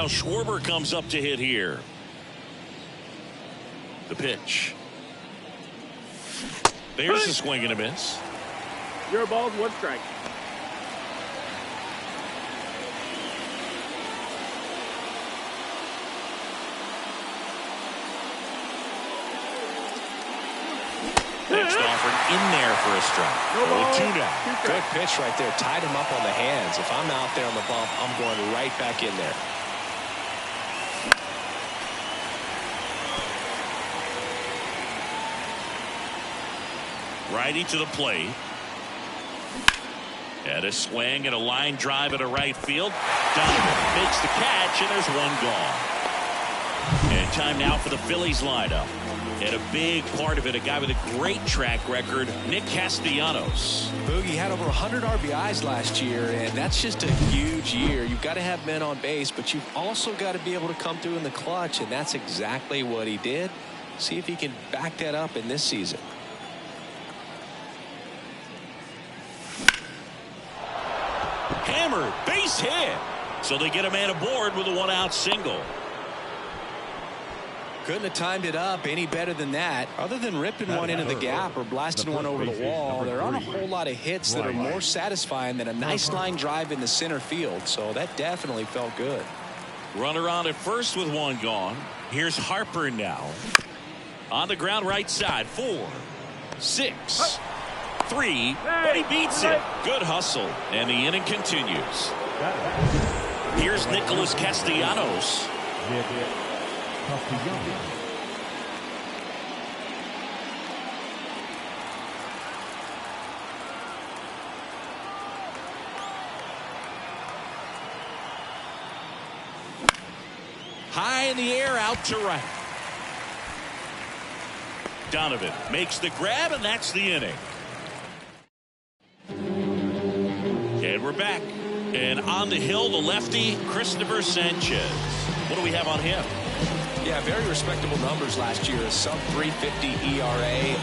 Kyle Schwarber comes up to hit here. The pitch. There's a swing and a miss. Your ball's 1 strike. Next offered in there for a strike. No 2 down. Good pitch right there. Tied him up on the hands. If I'm out there on the bump, I'm going right back in there. Righty to the plate. And a swing and a line drive at a right field. Donovan makes the catch, and there's 1 gone. And time now for the Phillies lineup. And a big part of it, a guy with a great track record, Nick Castellanos. Boogie had over 100 RBIs last year, and that's just a huge year. You've got to have men on base, but you've also got to be able to come through in the clutch, and that's exactly what he did. See if he can back that up in this season. Hammered, base hit. So they get a man aboard with a 1-out single. Couldn't have timed it up any better than that. Other than ripping one into the gap or blasting one over the wall, there aren't a whole lot of hits that are more satisfying than a nice line drive in the center field. So that definitely felt good. Runner on at first with 1 gone. Here's Harper now. On the ground right side. 4, 6, 3, but he beats it. Good hustle. And the inning continues. Here's Nicholas Castellanos. High in the air, out to right. Donovan makes the grab, and that's the inning. And we're back. And on the hill, the lefty, Christopher Sanchez. What do we have on him? Yeah, very respectable numbers last year. A sub 350 ERA.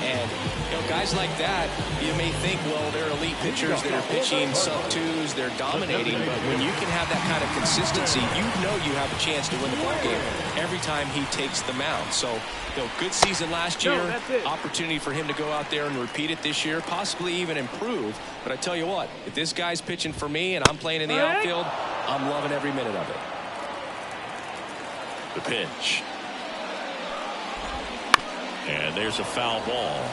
And, you know, guys like that, you may think, well, they're elite pitchers that are pitching sub 2s. They're dominating. But when you can have that kind of consistency, you know you have a chance to win the ball game every time he takes the mound. So, you know, good season last year. Opportunity for him to go out there and repeat it this year, possibly even improve. But I tell you what, if this guy's pitching for me and I'm playing in the outfield, I'm loving every minute of it. The pitch. And there's a foul ball.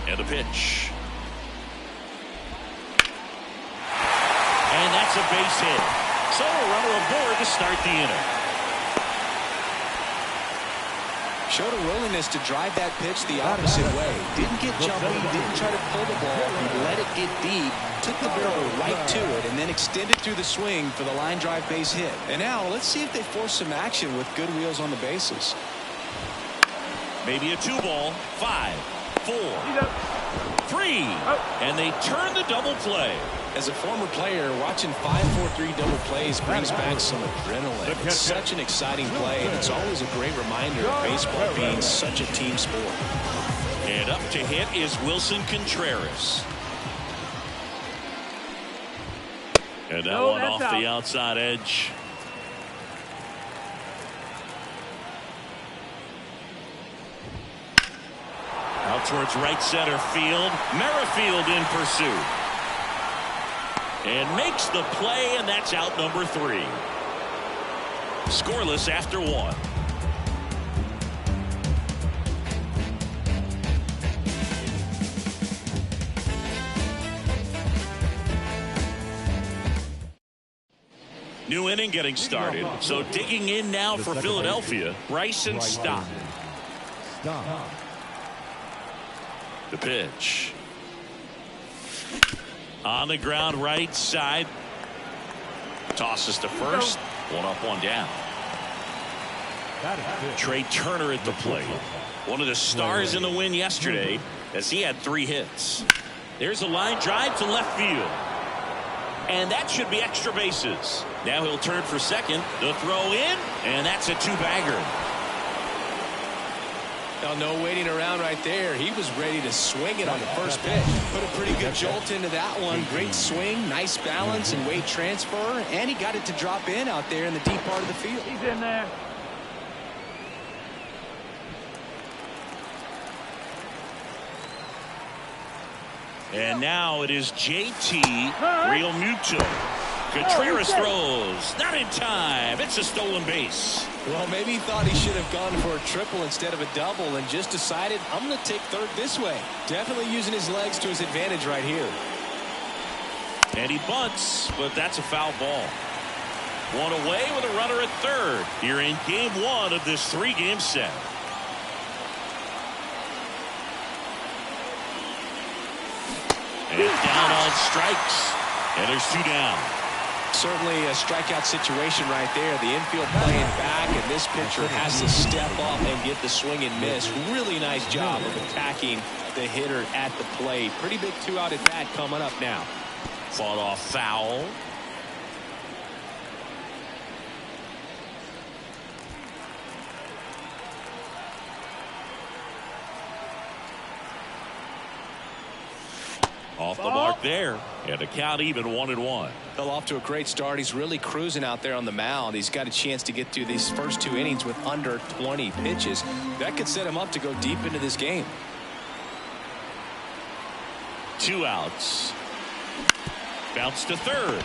And the pitch. And that's a base hit. So a runner aboard to start the inning. Showed a willingness to drive that pitch the opposite way. Didn't get jumpy, didn't try to pull the ball. He let it get deep, took the barrel right to it, and then extended through the swing for the line drive base hit. And now let's see if they force some action with good wheels on the bases. Maybe a 2-ball. 5, 4, 3, and they turn the double play. As a former player, watching 5-4-3 double plays brings back some adrenaline. It's such an exciting play, and it's always a great reminder of baseball being such a team sport. And up to hit is Wilson Contreras. And that one off the outside edge. Out towards right center field. Merrifield in pursuit. And makes the play, and that's out number 3. Scoreless after 1. New inning getting started. So digging in now for Philadelphia, Bryson Stott. The pitch. On the ground right side. Tosses to first. 1 up, 1 down. Trey Turner at the plate. One of the stars in the win yesterday as he had 3 hits. There's a line drive to left field. And that should be extra bases. Now he'll turn for second. The throw in, and that's a 2-bagger. Well, no waiting around right there. He was ready to swing it on the first pitch. Put a pretty good jolt into that one. Great swing, nice balance and weight transfer, and he got it to drop in out there in the deep part of the field. He's in there. And now it is JT Realmuto. Contreras throws. Not in time. It's a stolen base. Well, maybe he thought he should have gone for a triple instead of a double and just decided, I'm going to take third this way. Definitely using his legs to his advantage right here. And he bunts, but that's a foul ball. One away with a runner at third here in game one of this three-game set. And down on strikes. And there's two down. Certainly a strikeout situation right there. The infield playing back, and this pitcher has to step up and get the swing and miss. Really nice job of attacking the hitter at the plate. Pretty big two-out at bat coming up now. Fought off foul. Off the mark there. And the count even 1-1. Well, off to a great start. He's really cruising out there on the mound. He's got a chance to get through these first two innings with under 20 pitches. That could set him up to go deep into this game. 2 outs. Bounce to third.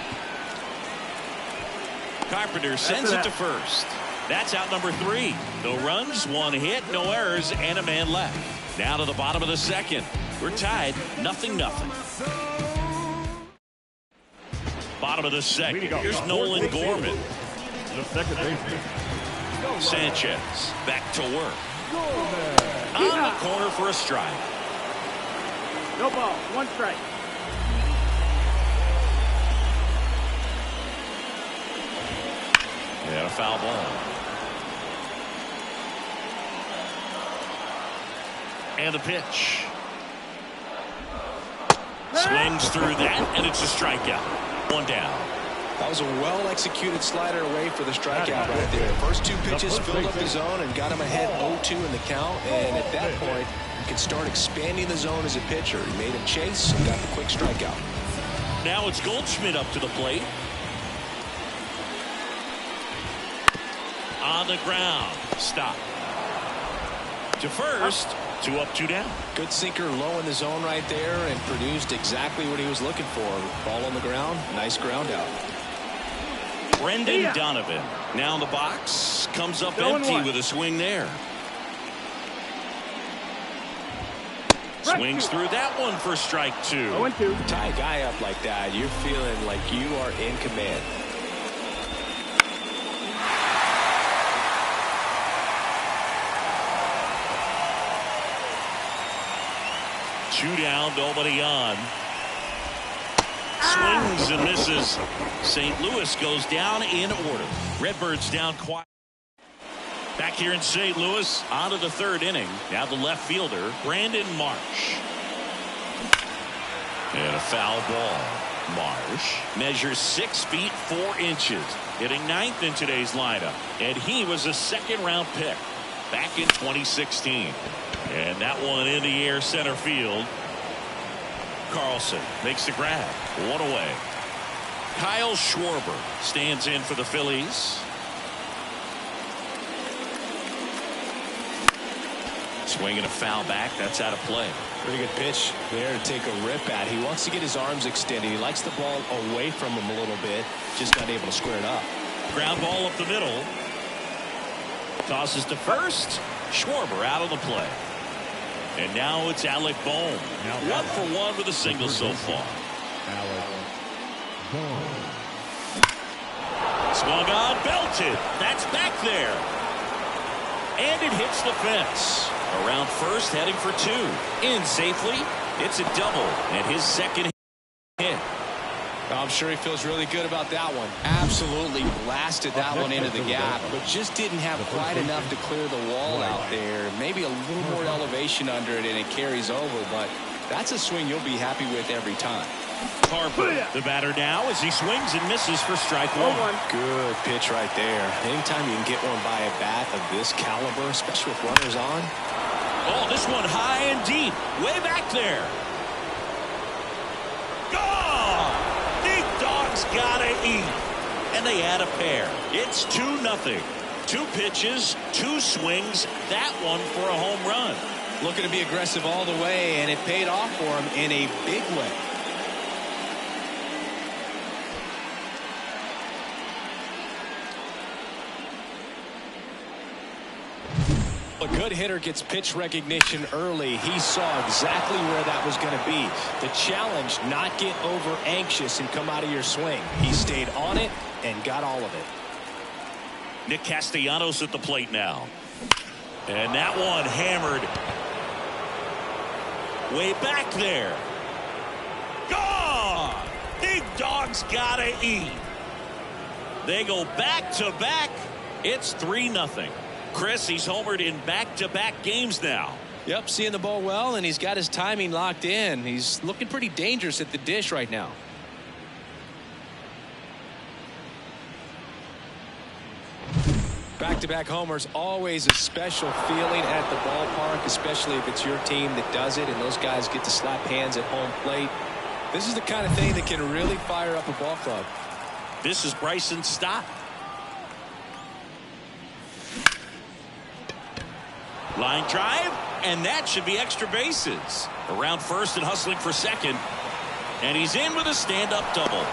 Carpenter sends it to first. That's out number 3. No runs, 1 hit, no errors, and a man left. Now to the bottom of the second. We're tied 0-0. Bottom of the second. Here's Nolan Gorman. The second baseman. Sanchez back to work. On the corner for a strike. No ball. 1 strike. And a foul ball. And the pitch. Swings through that, and it's a strikeout. 1 down. That was a well-executed slider away for the strikeout right there. First 2 pitches filled up the zone and got him ahead 0-2 in the count. And at that point, you can start expanding the zone as a pitcher. He made him chase and got the quick strikeout. Now it's Goldschmidt up to the plate. On the ground. Stop. To first. 2 up, 2 down. Good sinker low in the zone right there and produced exactly what he was looking for. Ball on the ground. Nice ground out. Brendan Donovan now in the box. Comes up empty with a swing there. Swings through that one for strike 2. 0-2. Tie a guy up like that, you're feeling like you are in command. Two down, nobody on. Swings and misses. St. Louis goes down in order. Redbirds down quiet. Back here in St. Louis, on to the third inning. Now the left fielder, Brandon Marsh. And a foul ball. Marsh measures 6 feet 4 inches, hitting 9th in today's lineup. And he was a 2nd-round pick back in 2016. And that one in the air center field. Carlson makes the grab. 1 away. Kyle Schwarber stands in for the Phillies. Swinging a foul back. That's out of play. Pretty good pitch there to take a rip at. He wants to get his arms extended. He likes the ball away from him a little bit. Just not able to square it up. Ground ball up the middle. Tosses to first. Schwarber out on the play. And now it's Alec Bohm. 1 for 1 with a single so far. Swung on, belted. That's back there. And it hits the fence. Around first, heading for 2. In safely. It's a double. And his 2nd hit. I'm sure he feels really good about that one. Absolutely blasted that one into the gap, but just didn't have quite enough to clear the wall out there. Maybe a little more elevation under it and it carries over, but that's a swing you'll be happy with every time. Harper, the batter now, as he swings and misses for strike 1. Good pitch right there. Anytime you can get one by a bat of this caliber, especially with runners on, Oh, this one high and deep. Way back there. Gone! Big dog's gotta eat. And they add a pair. It's 2-0. 2 pitches, 2 swings. That one for a home run. Looking to be aggressive all the way, and it paid off for him in a big way. A good hitter gets pitch recognition early. He saw exactly where that was going to be. The challenge, not get over anxious and come out of your swing. He stayed on it and got all of it. Nick Castellanos at the plate now. And that one hammered way back there. Gone! Big dog's gotta eat. They go back to back. It's 3-0. Chris, he's homered in back-to-back games now. Yep, seeing the ball well, and he's got his timing locked in. He's looking pretty dangerous at the dish right now. Back-to-back homers, always a special feeling at the ballpark, especially if it's your team that does it and those guys get to slap hands at home plate. This is the kind of thing that can really fire up a ball club. This is Bryson Stott. Line drive, and that should be extra bases. Around first and hustling for second. And he's in with a stand-up double.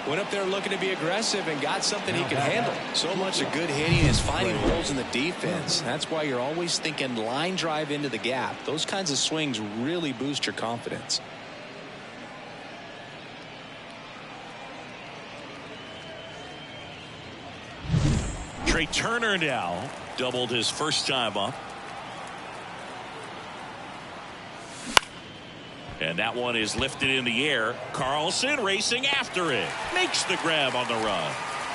Went up there looking to be aggressive and got something he could handle. So much of good hitting is finding holes in the defense. That's why you're always thinking line drive into the gap. Those kinds of swings really boost your confidence. Trey Turner now doubled his first time up. And that one is lifted in the air. Carlson racing after it. Makes the grab on the run.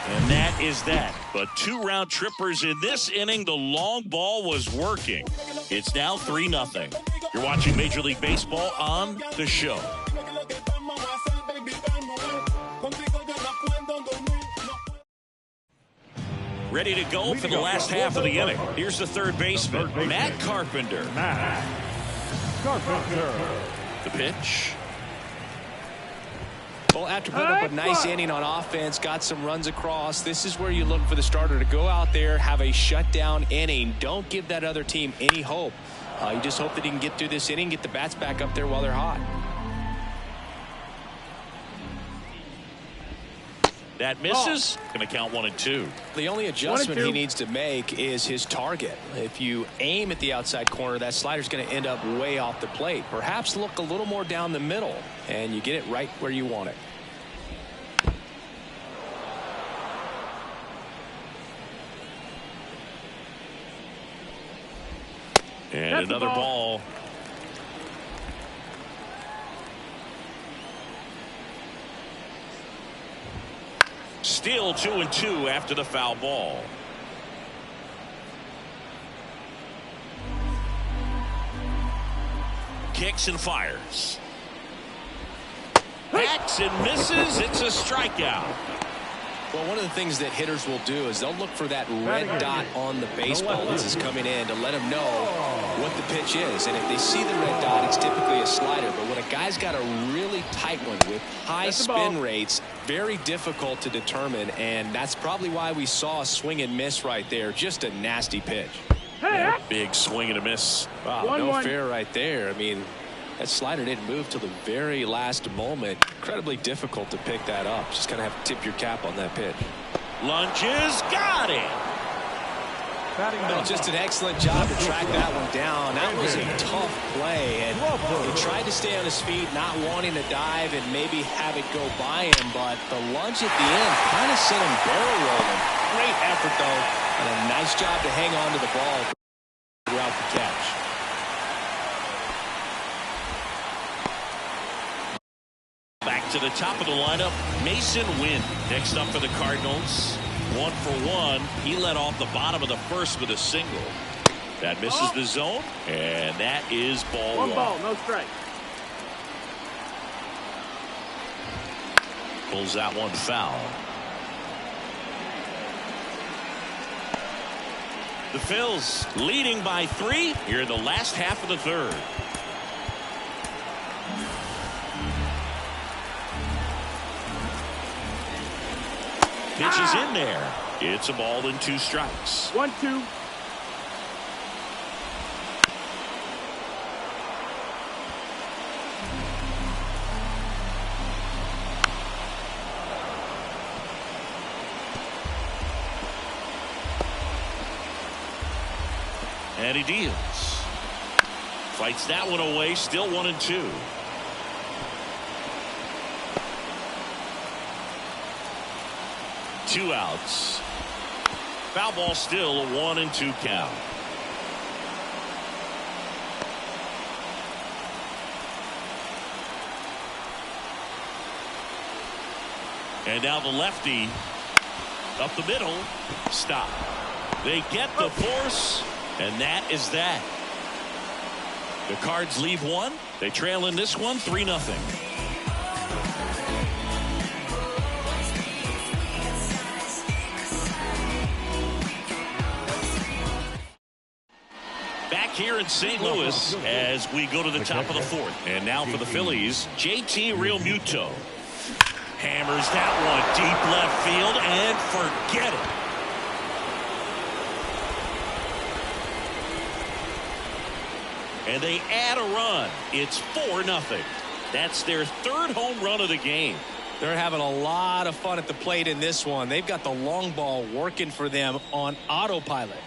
And that is that. But 2 round trippers in this inning. The long ball was working. It's now 3-0. You're watching Major League Baseball on The Show. Ready to go for the last half of the inning. Here's the third baseman, Matt Carpenter. The pitch. Well, after putting up a nice inning on offense, got some runs across, this is where you look for the starter to go out there, have a shutdown inning. Don't give that other team any hope. You just hope that he can get through this inning, get the bats back up there while they're hot. That misses. Going to count 1 and 2. The only adjustment he needs to make is his target. If you aim at the outside corner, that slider's going to end up way off the plate. Perhaps look a little more down the middle, and you get it right where you want it. And that's another ball. Still 2 and 2 after the foul ball. Kicks and fires. Hacks and misses. It's a strikeout. Well, one of the things that hitters will do is they'll look for that red dot on the baseball as it's coming in to let them know what the pitch is. And if they see the red dot, it's typically a slider. But when a guy's got a really tight one with high spin rates, very difficult to determine. And that's probably why we saw a swing and miss right there. Just a nasty pitch. Yeah, big swing and a miss. Wow, no fair right there. I mean, that slider didn't move till the very last moment. Incredibly difficult to pick that up. Just kind of have to tip your cap on that pitch. Lunges, got it. Well, just an excellent job to track that one down. That was a tough play, and he tried to stay on his feet, not wanting to dive and maybe have it go by him, but the lunge at the end kind of sent him barrel rolling. Great effort, though, and a nice job to hang on to the ball throughout the catch. Back to the top of the lineup, Mason Wynn. Next up for the Cardinals. 1 for 1. He led off the bottom of the first with a single. That misses the zone, and that is ball 1. 1 ball, no strike. Pulls that one foul. The Phils leading by 3 here in the last half of the third. Pitch is in there. It's a ball and 2 strikes. 1-2. And he deals. Fights that one away. Still 1-2. Two outs. Foul ball, still a 1-2 count. And now the lefty up the middle. Stop. They get the force, and that is that. The Cards leave one. They trail in this one 3-0. Here in St. Louis as we go to the top of the 4th. And now for the Phillies, JT Realmuto hammers that one deep left field and forget it. And they add a run. It's 4-0. That's their 3rd home run of the game. They're having a lot of fun at the plate in this one. They've got the long ball working for them on autopilot.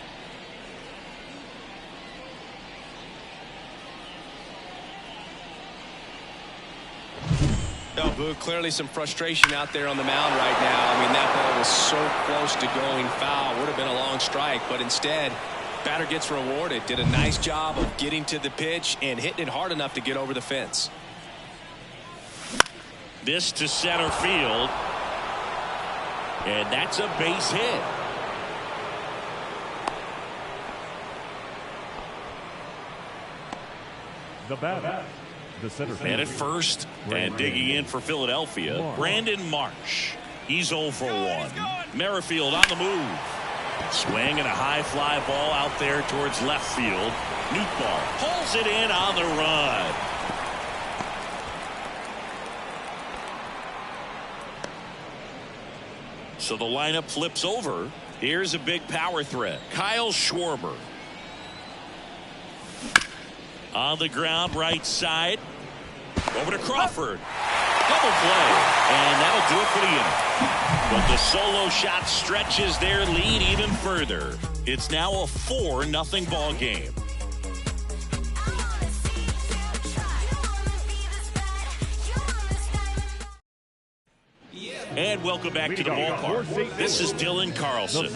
Oh, Boo, clearly some frustration out there on the mound right now. I mean, that ball was so close to going foul. Would have been a long strike, but instead, batter gets rewarded. Did a nice job of getting to the pitch and hitting it hard enough to get over the fence. This to center field. And that's a base hit. The batter. The center field. And at first, and digging in for Philadelphia, Brandon Marsh. He's 0 for 1. Merrifield on the move. Swing and a high fly ball out there towards left field. Nootbaar pulls it in on the run. So the lineup flips over. Here's a big power threat. Kyle Schwarber. On the ground, right side. Over to Crawford. Double play. And that'll do it for the inning. But the solo shot stretches their lead even further. It's now a 4-0 ball game. And welcome back to the ballpark. This is Dylan Carlson.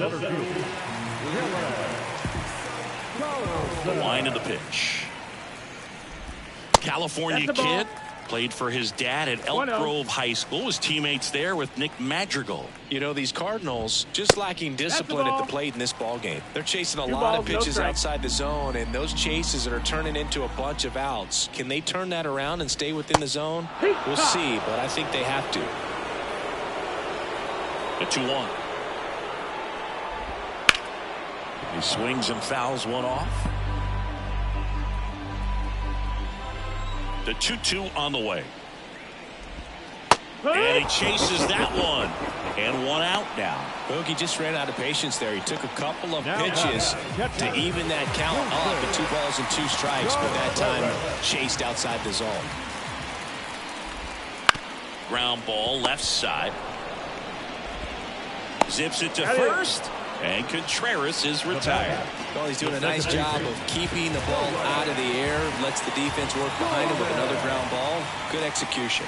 The line of the pitch. California kid, played for his dad at Elk Grove High School. His teammates there with Nick Madrigal. You know, these Cardinals just lacking discipline at the plate in this ball game. They're chasing a lot of pitches outside the zone, and those chases that are turning into a bunch of outs. Can they turn that around and stay within the zone? We'll see, but I think they have to. A 2-1. He swings and fouls one off. The 2-2 on the way. And he chases that one. And one out now. Bogey just ran out of patience there. He took a couple of pitches to even that count up at 2 balls and 2 strikes, but that time chased outside the zone. Ground ball left side. Zips it to first. And Contreras is retired. Well, he's doing a nice job of keeping the ball out of the air. Lets the defense work behind him with another ground ball. Good execution.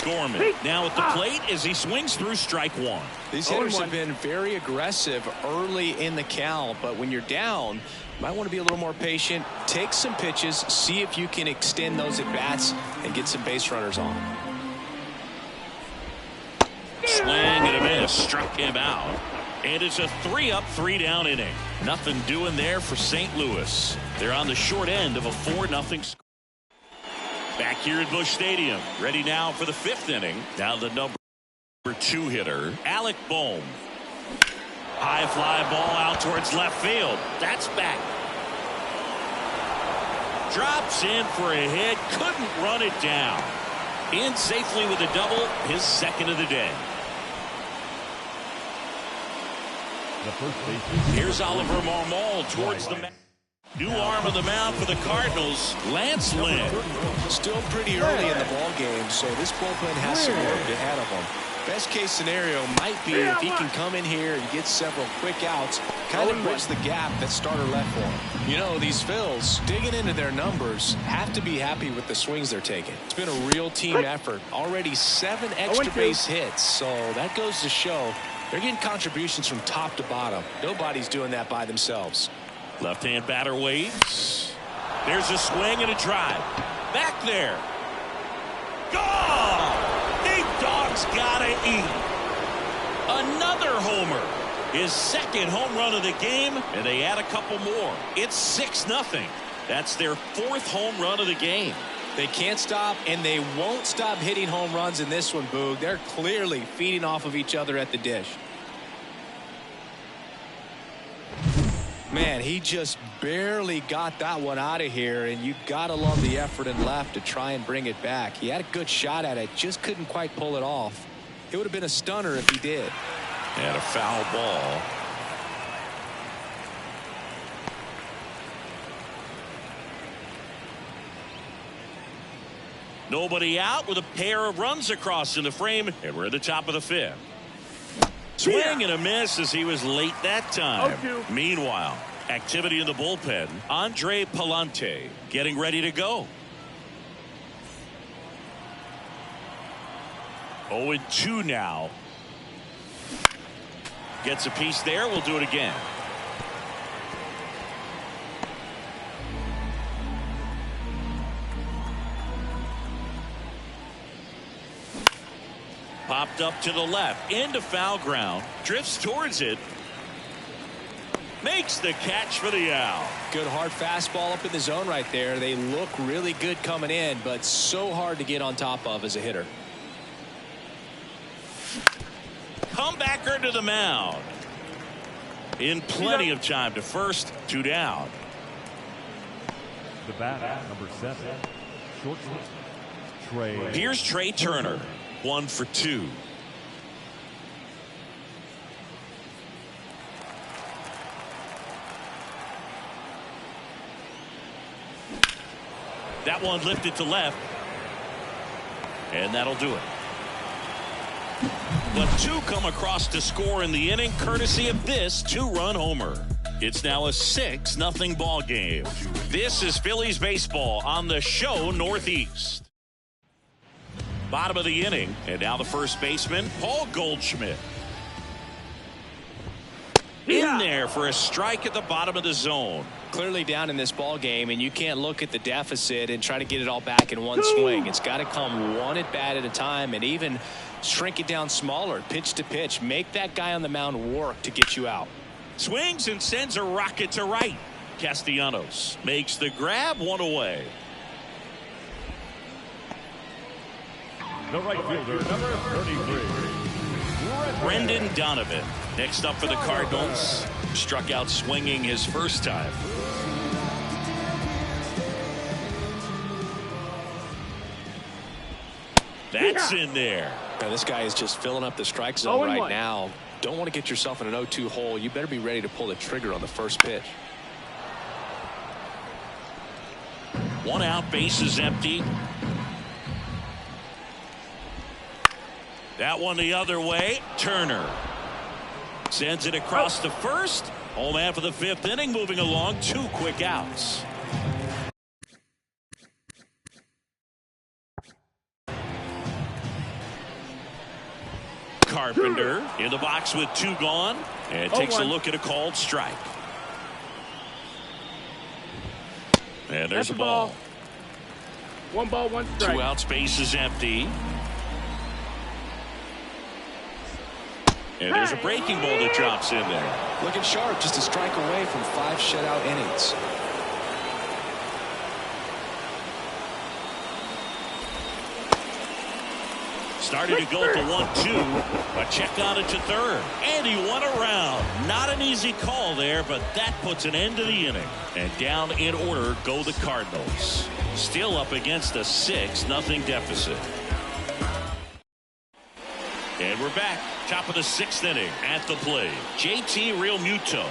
Gorman now at the plate as he swings through strike one. These hitters have been very aggressive early in the count, but when you're down, you might want to be a little more patient. Take some pitches, see if you can extend those at-bats and get some base runners on. Swing and a miss. Struck him out. And it's a 3-up, 3-down inning. Nothing doing there for St. Louis. They're on the short end of a 4-0 score. Back here at Busch Stadium. Ready now for the 5th inning. Now the number 2 hitter, Alec Bohm. High fly ball out towards left field. That's back. Drops in for a hit. Couldn't run it down. In safely with a double. His second of the day. The first baseman. Here's Oliver Marmol towards the new arm of the mound for the Cardinals, Lance Lynn. Still pretty early in the ball game, so this bullpen has some work ahead of them. Best case scenario might be if he can come in here and get several quick outs, kind of bridge the gap that starter left for him. You know, these Phils, digging into their numbers, have to be happy with the swings they're taking. It's been a real team effort. Already 7 extra base hits, so that goes to show they're getting contributions from top to bottom. Nobody's doing that by themselves. Left-hand batter waits. There's a swing and a drive. Back there. Gone! Big Dog's gotta eat. Another homer. His second home run of the game, and they add a couple more. It's 6-0. That's their 4th home run of the game. They can't stop, and they won't stop hitting home runs in this one, Boog. They're clearly feeding off of each other at the dish. Man, he just barely got that one out of here, and you gotta love the effort in left to try and bring it back. He had a good shot at it, just couldn't quite pull it off. It would have been a stunner if he did. And a foul ball. Nobody out with a pair of runs across in the frame, and we're at the top of the 5th. Swing and a miss as he was late that time. Meanwhile, activity in the bullpen. Andre Palante getting ready to go. 0-2 now. Gets a piece there. We'll do it again. Popped up to the left into foul ground, drifts towards it, makes the catch for the out. Good hard fastball up in the zone right there. They look really good coming in, but so hard to get on top of as a hitter. Comebacker to the mound. In plenty of time to first, 2 down. The batter, number 7, shortstop, Trey. Here's Trey Turner, 1 for 2. That one lifted to left, and that'll do it. But 2 come across to score in the inning, courtesy of this 2-run homer. It's now a 6-0 ball game. This is Phillies baseball on the show Northeast. Bottom of the inning, and now the first baseman, Paul Goldschmidt. In there for a strike at the bottom of the zone. Clearly down in this ball game, and you can't look at the deficit and try to get it all back in one swing. It's got to come one at bat at a time, and even shrink it down smaller, pitch to pitch. Make that guy on the mound work to get you out. Swings and sends a rocket to right. Castellanos makes the grab, 1 away. The right fielder, number 33. Brendan Donovan next up for the Cardinals. Struck out swinging his first time. That's in there. Now, this guy is just filling up the strike zone right now. Don't want to get yourself in an 0-2 hole. You better be ready to pull the trigger on the first pitch. 1 out, base is empty. That one the other way. Turner sends it across to first. Home man for the 5th inning, moving along, 2 quick outs. Carpenter in the box with 2 gone, and takes a look at a called strike. And there's a ball. 1 ball, 1 strike. 2 outs, base is empty. And there's a breaking ball that drops in there. Looking sharp, just a strike away from 5 shutout innings. Started to go to 1-2, but check on it to third. And he won around. Not an easy call there, but that puts an end to the inning. And down in order go the Cardinals. Still up against a 6-0 deficit. And we're back. Top of the 6th inning at the plate. JT Realmuto.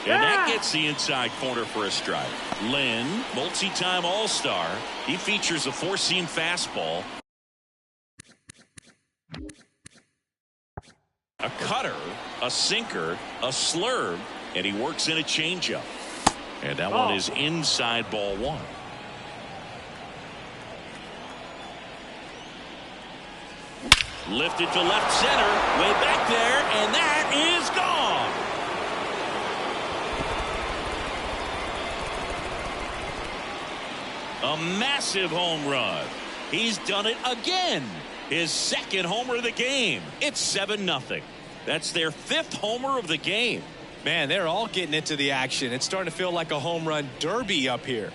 And that gets the inside corner for a strike. Lynn, multi-time All-Star. He features a 4-seam fastball, a cutter, a sinker, a slurve, and he works in a changeup. And that one is inside ball 1. Lifted to left center, way back there, and that is gone. A massive home run. He's done it again. His 2nd homer of the game. It's 7-0. That's their 5th homer of the game. Man, they're all getting into the action. It's starting to feel like a home run derby up here.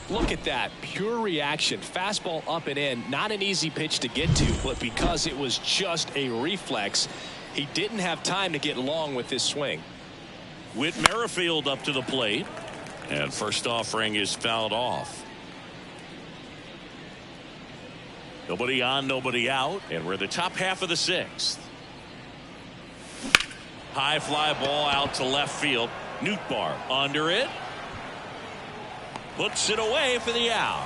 Look at that. Pure reaction. Fastball up and in. Not an easy pitch to get to, but because it was just a reflex, he didn't have time to get long with his swing. Whit Merrifield up to the plate. And first offering is fouled off. Nobody on, nobody out. And we're the top half of the 6th. High fly ball out to left field. Nootbaar under it. Puts it away for the out.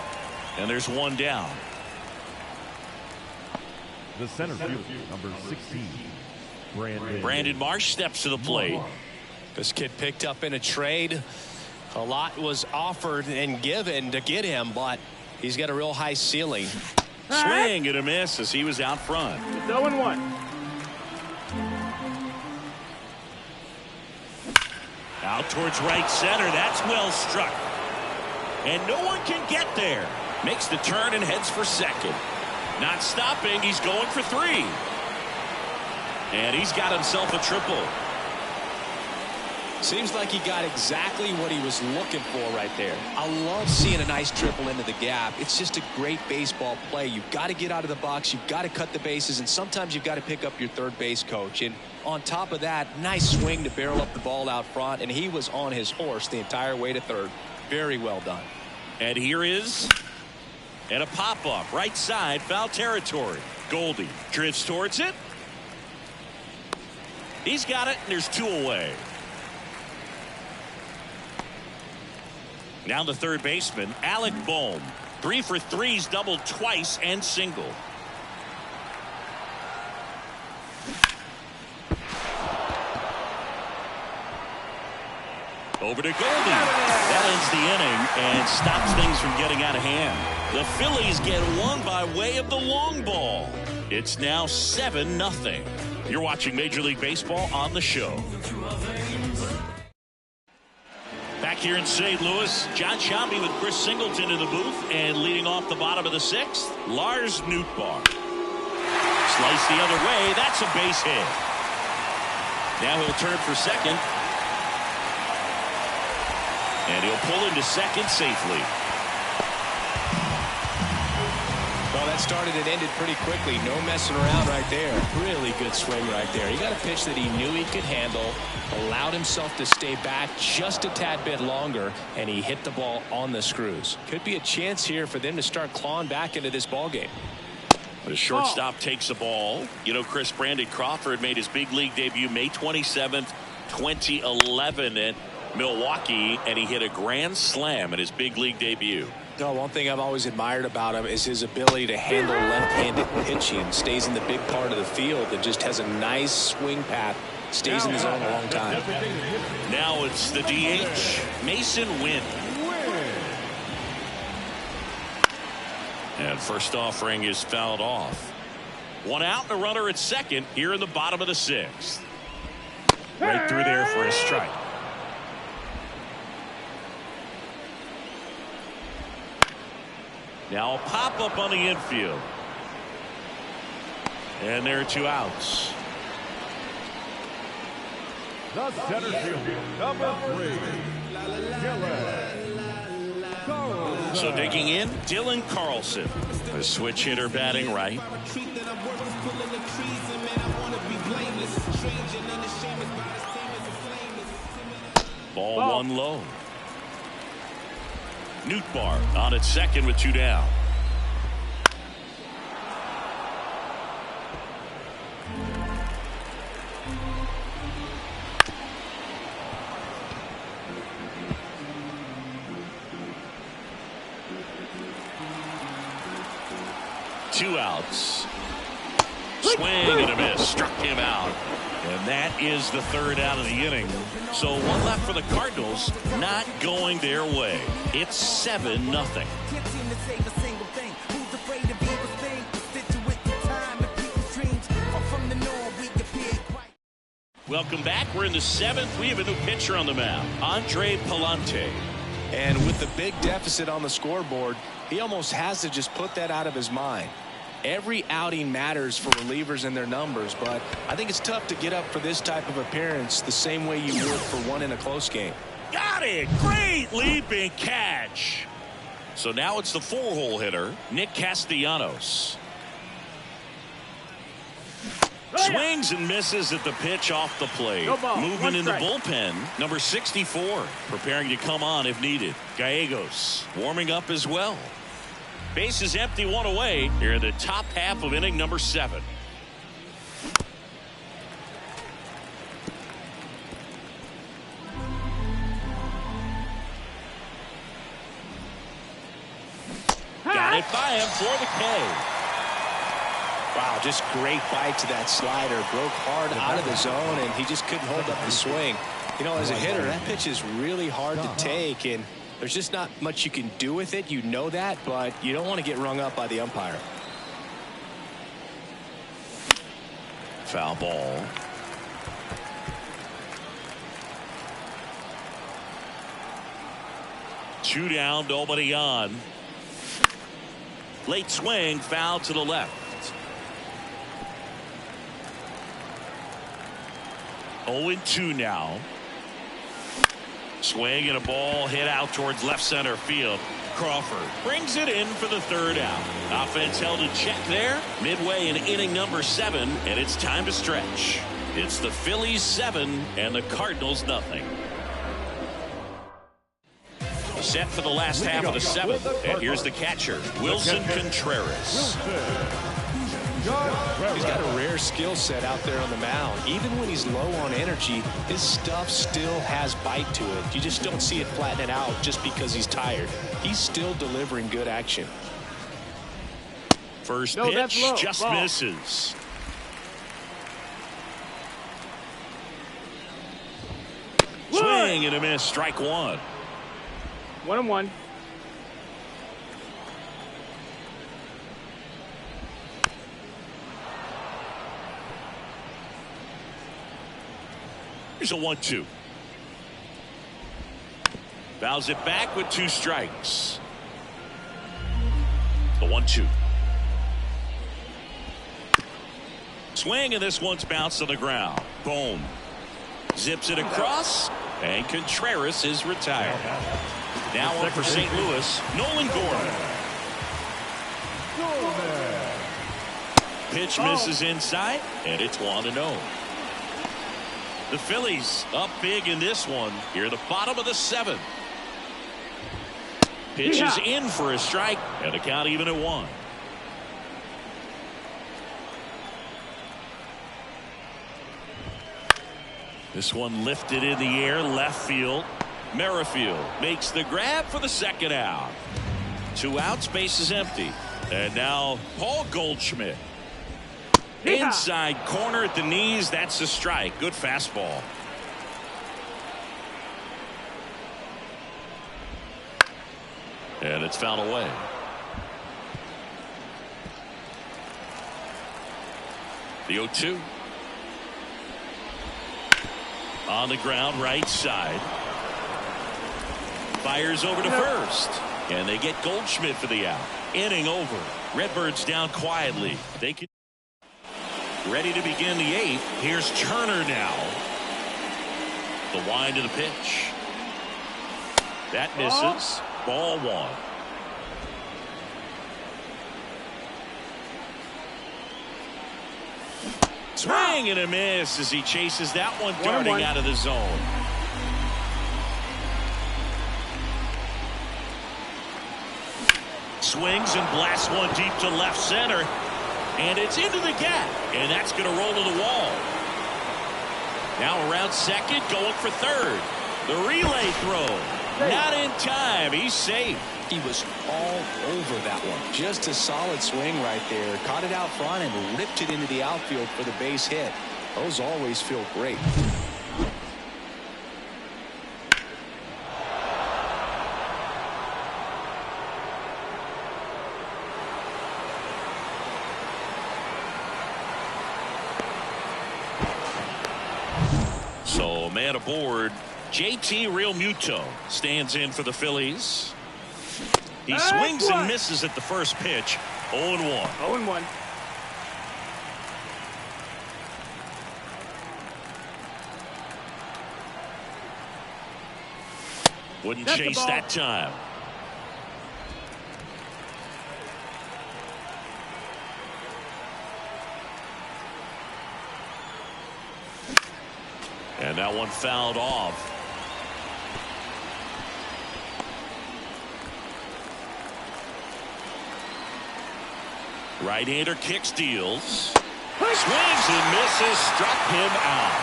And there's one down. The center fielder, number 16, Brandon Marsh steps to the plate. This kid picked up in a trade. A lot was offered and given to get him, but he's got a real high ceiling. Swing and a miss as he was out front. It's 0-1. Out towards right center. That's well struck. And no one can get there. Makes the turn and heads for second. Not stopping. He's going for 3. And he's got himself a triple. Seems like he got exactly what he was looking for right there. I love seeing a nice triple into the gap. It's just a great baseball play. You've got to get out of the box. You've got to cut the bases. And sometimes you've got to pick up your third base coach. And on top of that, nice swing to barrel up the ball out front. And he was on his horse the entire way to third. Very well done. And here is and a pop-up right side, foul territory. Goldie drifts towards it. He's got it, and there's 2 away. Now the third baseman, Alec Bohm. 3 for 3's doubled twice and single. Over to Goldie. That ends the inning and stops things from getting out of hand. The Phillies get one by way of the long ball. It's now 7-0. You're watching Major League Baseball on the show. Back here in St. Louis, John Shambi with Chris Singleton in the booth, and leading off the bottom of the 6th, Lars Nootbaar. Slice the other way. That's a base hit. Now he'll turn for second. And he'll pull into second safely. Well, that started and ended pretty quickly. No messing around right there. Really good swing right there. He got a pitch that he knew he could handle, allowed himself to stay back just a tad bit longer, and he hit the ball on the screws. Could be a chance here for them to start clawing back into this ball game. The shortstop takes the ball. You know, Chris, Brandon Crawford made his big league debut May 27th, 2011 at Milwaukee, and he hit a grand slam in his big league debut. No, one thing I've always admired about him is his ability to handle left-handed pitching. Stays in the big part of the field and just has a nice swing path. Stays in the zone a long time. Now it's the DH, Mason Wynn. And first offering is fouled off. One out and a runner at second here in the bottom of the 6th. Right through there for a strike. Now a pop-up on the infield. And there are 2 outs. The center fielder, number 3, Dylan So digging in, Dylan Carlson, the switch hitter batting right. Ball one low. Nootbaar on at second with 2 down. Two outs. Swing and a miss. Struck him out. And that is the 3rd out of the inning. So 1 left for the Cardinals. Not going their way. It's 7-0. Welcome back. We're in the 7th. We have a new pitcher on the mound, Andre Palante. And with the big deficit on the scoreboard, he almost has to just put that out of his mind. Every outing matters for relievers and their numbers, but I think it's tough to get up for this type of appearance the same way you would for one in a close game. Got it. Great leaping catch. So now it's the 4-hole hitter, Nick Castellanos. Swings and misses at the pitch off the plate. Movement in the bullpen. Number 64 preparing to come on if needed. Gallegos warming up as well. Bases empty, 1 away here in the top half of inning number 7. Got it by him for the K. Wow, just great bite to that slider. Broke hard out of the zone, and he just couldn't hold up the swing. You know, as a hitter, that pitch is really hard to take, and there's just not much you can do with it. You know that, but you don't want to get rung up by the umpire. Foul ball. Two down, nobody on. Late swing, foul to the left. 0-2 now. Swing and a ball hit out towards left center field. Crawford brings it in for the 3rd out. Offense held in check there. Midway in inning number 7, and it's time to stretch. It's the Phillies 7 and the Cardinals nothing. Set for the last half of the 7th, and here's the catcher, Wilson Contreras. He's got a rare skill set out there on the mound. Even when he's low on energy, his stuff still has bite to it. You just don't see it flatten out just because he's tired. He's still delivering good action. First pitch just misses. Swing and a miss. Strike 1. 1-1. Here's a 1-2. Fouls it back with 2 strikes. The 1-2. Swing, and this one's bounced on the ground. Boom. Zips it across, and Contreras is retired. Now on for St. Louis, Nolan Gorman. Pitch misses inside, and it's 1-0. The Phillies up big in this one here at the bottom of the 7th. Pitch is in for a strike, and the count even at 1. This one lifted in the air, left field. Merrifield makes the grab for the 2nd out. 2 outs, base is empty. And now Paul Goldschmidt. Inside corner at the knees. That's a strike. Good fastball. And it's fouled away. The 0-2. On the ground, right side. Fires over to first. And they get Goldschmidt for the out. Inning over. Redbirds down quietly. They can. Ready to begin the 8th. Here's Turner now. The wind of the pitch. That misses. Ball one. Swing and a miss as he chases that one darting out of the zone. Swings and blasts one deep to left center. And it's into the gap. And that's going to roll to the wall. Now around second, going for third. The relay throw. Not in time. He's safe. He was all over that one. Just a solid swing right there. Caught it out front and ripped it into the outfield for the base hit. Those always feel great. So man aboard. JT Realmuto stands in for the Phillies. He swings and misses at the first pitch. 0-1. 0-1. Wouldn't chase that time. And that one fouled off. Right-hander kicks, deals. Swings and misses, struck him out.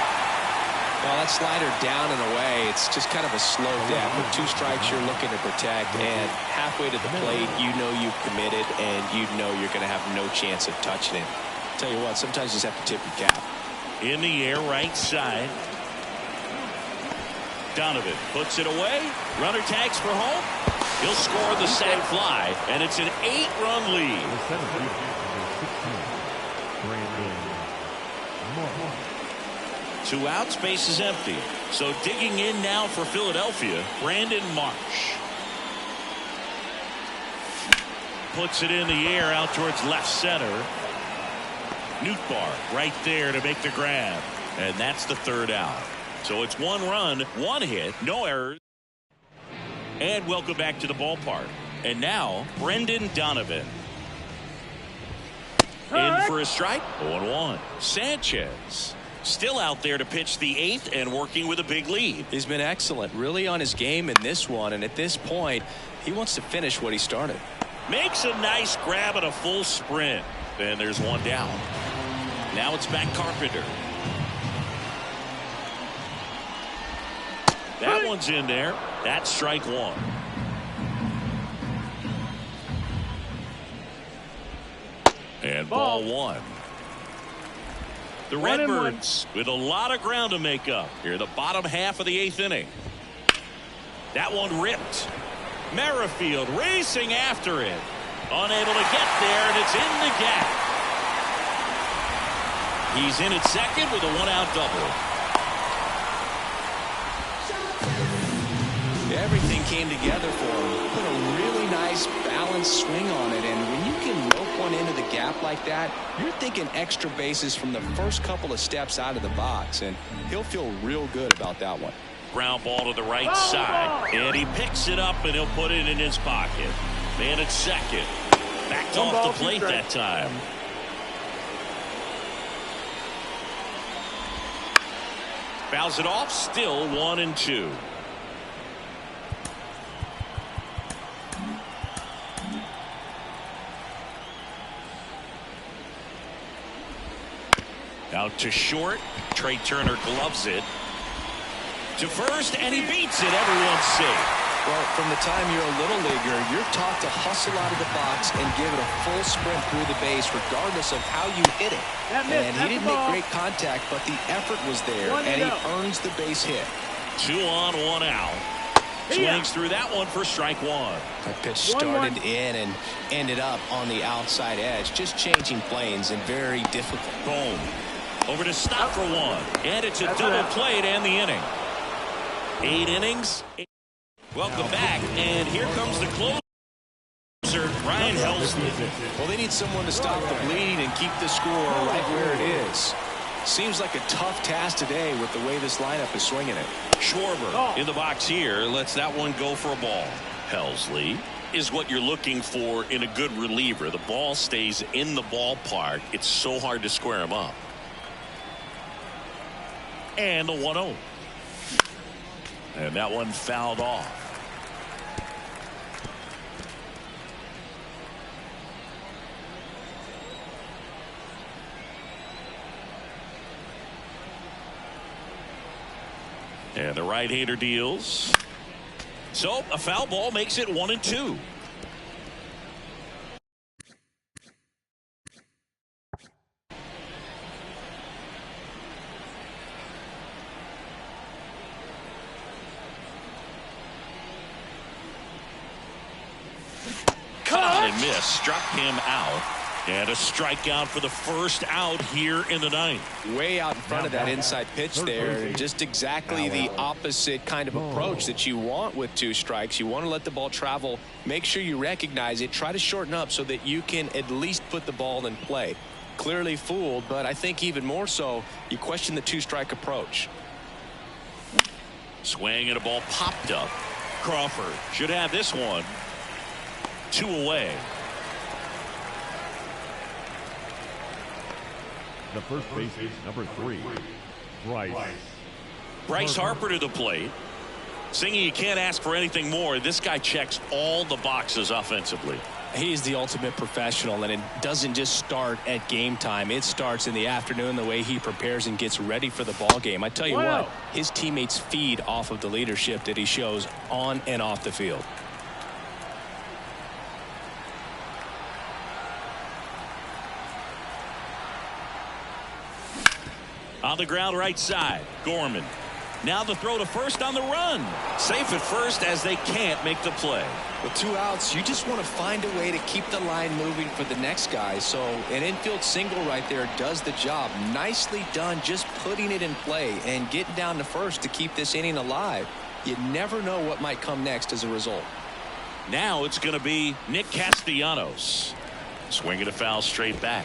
Well, that slider down and away, it's just kind of a slow death. With 2 strikes you're looking to protect, and halfway to the plate, you know you've committed, and you know you're going to have no chance of touching it. Tell you what, sometimes you just have to tip your cap. In the air, right side. Donovan puts it away. Runner tags for home. He'll score the sac fly, and it's an 8-run lead. The center fielder, number 16, Brandon Marsh. 2 outs, base is empty. So digging in now for Philadelphia, Brandon Marsh. Puts it in the air out towards left center. Nootbaar right there to make the grab. And that's the 3rd out. So it's 1 run, 1 hit, no errors. And welcome back to the ballpark. And now, Brendan Donovan. In for a strike. 0-1. Sanchez still out there to pitch the 8th and working with a big lead. He's been excellent, really on his game in this one. And at this point, he wants to finish what he started. Makes a nice grab at a full sprint. And there's 1 down. Now it's back Carpenter. That one's in there. That's strike 1. And ball 1. The Redbirds with a lot of ground to make up here, the bottom half of the 8th inning. That one ripped. Merrifield racing after it. Unable to get there, and it's in the gap. He's in at second with a 1-out double. Everything came together for him. Put a really nice balanced swing on it, and when you can rope one into the gap like that, you're thinking extra bases from the first couple of steps out of the box, and he'll feel real good about that one. Ground ball to the right side, and he picks it up and he'll put it in his pocket. Man at second. Backed off the plate that time. Fouls it off, still 1-2. Out to short. Trey Turner gloves it. To first, and he beats it. Everyone's safe. Well, from the time you're a little leaguer, you're taught to hustle out of the box and give it a full sprint through the base regardless of how you hit it. And he didn't make great contact, but the effort was there, and he earns the base hit. 2 on, 1 out. Swings through that one for strike 1. That pitch started in and ended up on the outside edge, just changing planes and very difficult. Boom. Over to stop for 1. And it's a double play to end the inning. 8 innings. Welcome back, and here comes the closer, Ryan Helsley. Well, they need someone to stop the bleed and keep the score right where it is. Seems like a tough task today with the way this lineup is swinging it. Schwarber in the box here lets that one go for a ball. Helsley is what you're looking for in a good reliever. The ball stays in the ballpark. It's so hard to square him up. And the 1-0. And that one fouled off. And the right-hander deals. So a foul ball makes it 1-2. Caught and missed. Struck him out. And a strikeout for the first out here in the ninth. Way out in front of that inside pitch there. Just exactly the opposite kind of approach that you want with 2 strikes. You want to let the ball travel. Make sure you recognize it. Try to shorten up so that you can at least put the ball in play. Clearly fooled, but I think even more so, you question the 2-strike approach. Swing and a ball popped up. Crawford should have this one. 2 away. The first baseman, number 3, Bryce Harper to the plate. Singing, you can't ask for anything more. This guy checks all the boxes offensively. He's the ultimate professional, and it doesn't just start at game time. It starts in the afternoon, the way he prepares and gets ready for the ball game. I tell you what, his teammates feed off of the leadership that he shows on and off the field. On the ground right side, Gorman. Now the throw to first on the run. Safe at first as they can't make the play. With 2 outs, you just want to find a way to keep the line moving for the next guy. So an infield single right there does the job. Nicely done, just putting it in play and getting down to first to keep this inning alive. You never know what might come next as a result. Now it's going to be Nick Castellanos. Swinging a foul straight back.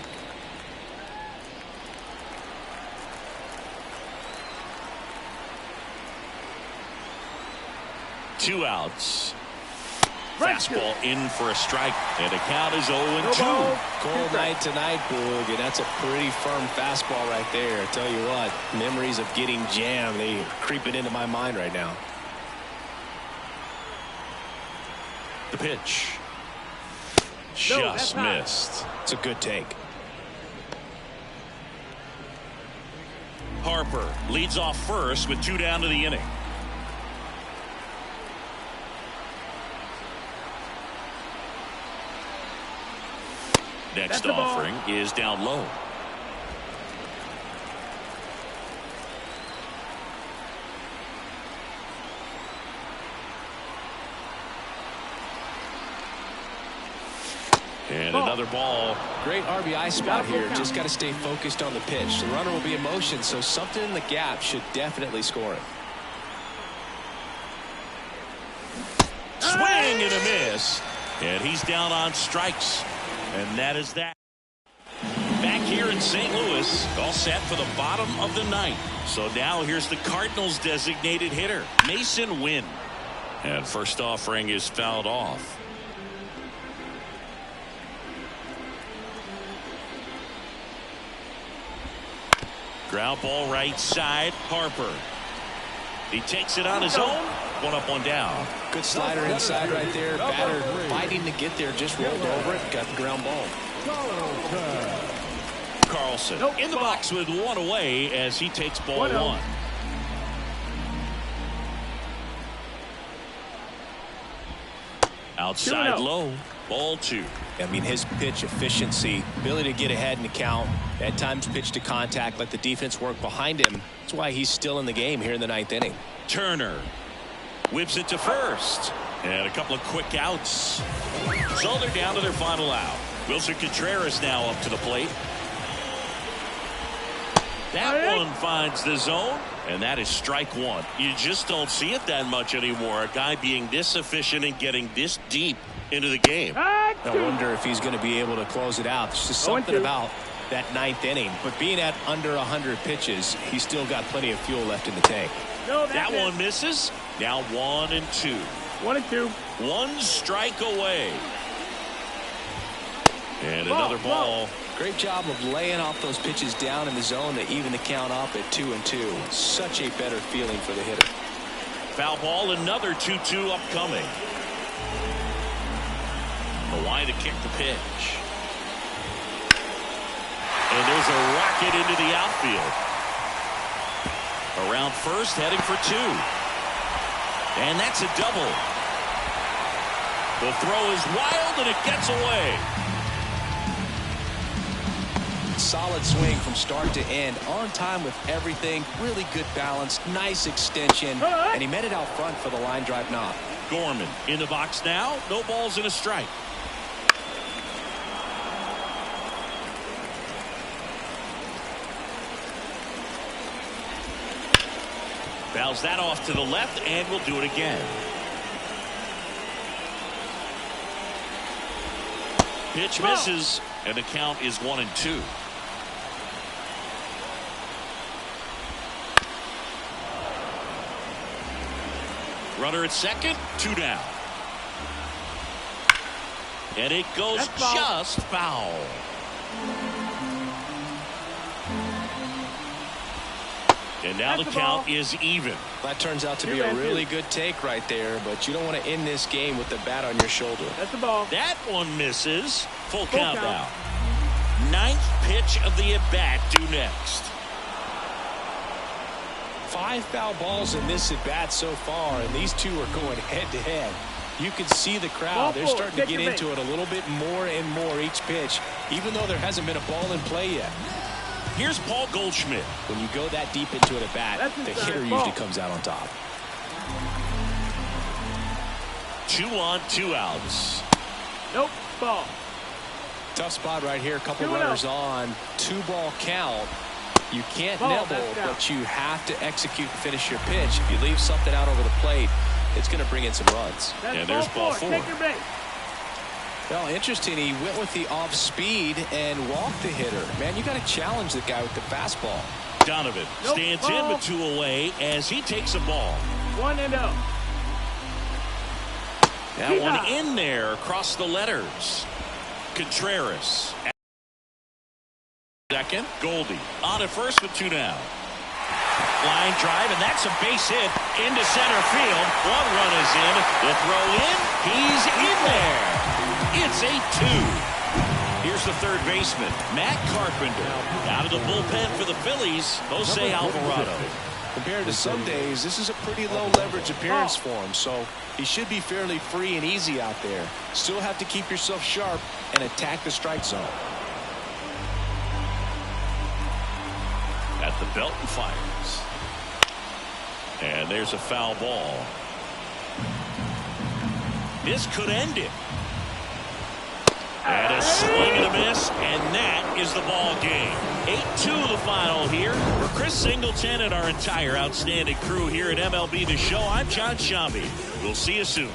Two outs. Fastball in for a strike, and the count is 0-2. Cold night tonight, Boog, and that's a pretty firm fastball right there. I tell you what, memories of getting jammed, they creeping into my mind right now. The pitch. Just missed. It's a good take. Harper leads off first with 2 down to the inning. Next offering is down low. And another ball. Great RBI spot here. Just got to stay focused on the pitch. The runner will be in motion, so something in the gap should definitely score it. Swing and a miss. And he's down on strikes. And that is that. Back here in St. Louis, all set for the bottom of the ninth. So now here's the Cardinals' designated hitter, Mason Wynn. And first offering is fouled off. Ground ball right side, Harper. He takes it on his own. 1 up, 1 down. Good slider inside right there. Batter fighting to get there, just rolled over it, got the ground ball. Carlson in the box with 1 away as he takes ball 1. Outside low, ball 2. I mean, his pitch efficiency, ability to get ahead in the count, at times pitch to contact, let the defense work behind him. That's why he's still in the game here in the 9th inning. Turner whips it to first, and a couple of quick outs. So they're down to their final out. Wilson Contreras now up to the plate. That one finds the zone, and that is strike 1. You just don't see it that much anymore. A guy being this efficient and getting this deep into the game. I wonder if he's going to be able to close it out. There's just something about that 9th inning. But being at under 100 pitches, he's still got plenty of fuel left in the tank. That one misses. Now 1 and 2. 1-2. One strike away. And another ball. Great job of laying off those pitches down in the zone to even the count up at 2-2. Such a better feeling for the hitter. Foul ball, another 2-2 upcoming. Hawaii to kick the pitch. And there's a rocket into the outfield. Around first, heading for 2. And that's a double. The throw is wild, and it gets away. Solid swing from start to end. On time with everything. Really good balance. Nice extension. And he met it out front for the line drive knock. Gorman in the box now. No balls and a strike. Fouls that off to the left, and we'll do it again. Pitch misses, and the count is 1-2. Runner at second, 2 down. And it goes just foul. And now the count is even. That turns out to be a really good take right there, but you don't want to end this game with the bat on your shoulder. That's the ball. That one misses. Full count now. 9th pitch of the at-bat due next. 5 foul balls in this at-bat so far, and these two are going head-to-head. You can see the crowd. They're starting to get into it a little bit more and more each pitch, even though there hasn't been a ball in play yet. Here's Paul Goldschmidt. When you go that deep into it at bat, the hitter usually comes out on top. 2 on, 2 outs. Nope, ball. Tough spot right here. A couple runners on. 2-ball count. You can't nibble, but you have to execute and finish your pitch. If you leave something out over the plate, it's going to bring in some runs. And there's ball 4. Take your base. Well, interesting. He went with the off speed and walked the hitter. Man, you got to challenge the guy with the fastball. Donovan stands in with 2 away as he takes a ball. 1-0. That one in there across the letters. Contreras. Second, Goldie on at first with 2 down. Line drive, and that's a base hit into center field. 1 run is in. The throw in. He's in there. It's 8-2. Here's the third baseman, Matt Carpenter. Out of the bullpen for the Phillies, Jose Alvarado. Compared to some days, this is a pretty low leverage appearance for him, so he should be fairly free and easy out there. Still have to keep yourself sharp and attack the strike zone. At the belt and fires. And there's a foul ball. This could end it. And a swing and a miss, and that is the ball game. 8-2 the final here. For Chris Singleton and our entire outstanding crew here at MLB The Show, I'm John Shambi. We'll see you soon.